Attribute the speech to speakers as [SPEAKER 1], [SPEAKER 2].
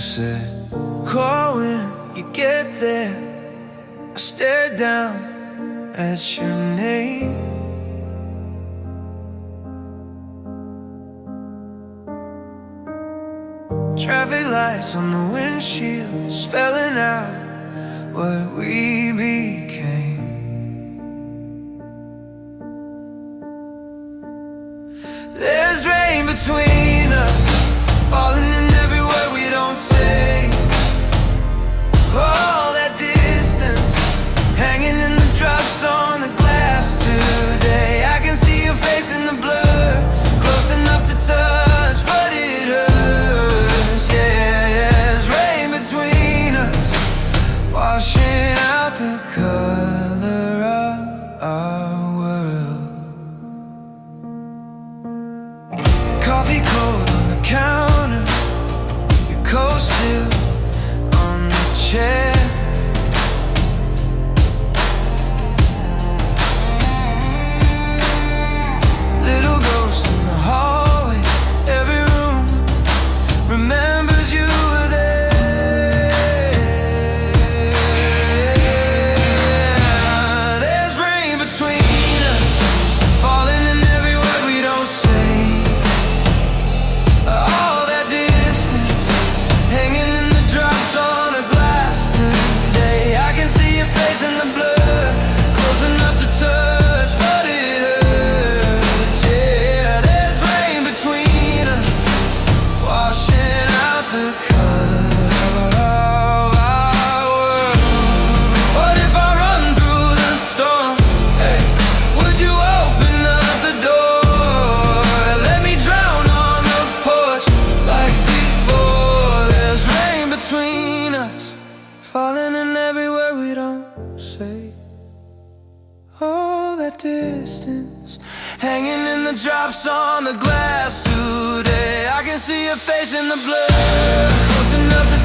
[SPEAKER 1] said, call when you get there. I stared down at your name. Traffic lights on the windshield, spelling out what we became. There's rain between us, falling in every word we don't say. All that distance, hanging in the drops on the glass today. I can see your face in the blur, close enough to touch, but it hurts. Yeah, there's rain between us, washing out the color of our world. Coffee cold on the counter, your coat still on the chair. Little ghost in the hallway, every room remembers you were there. There's rain between us, falling in every word we don't say. All that distance, hanging in the drops on a glass today. I can see your face in the blur, close enough to touch, but it hurts. Yeah, there's rain between us, washing out the color of our world. What if I run through the storm? Hey, would you open up the door? Let me drown on the porch like before. There's rain between us, falling in every word we don't say. All that distance, hanging in the drops on the glass today. I can see your face in the blur, close enough to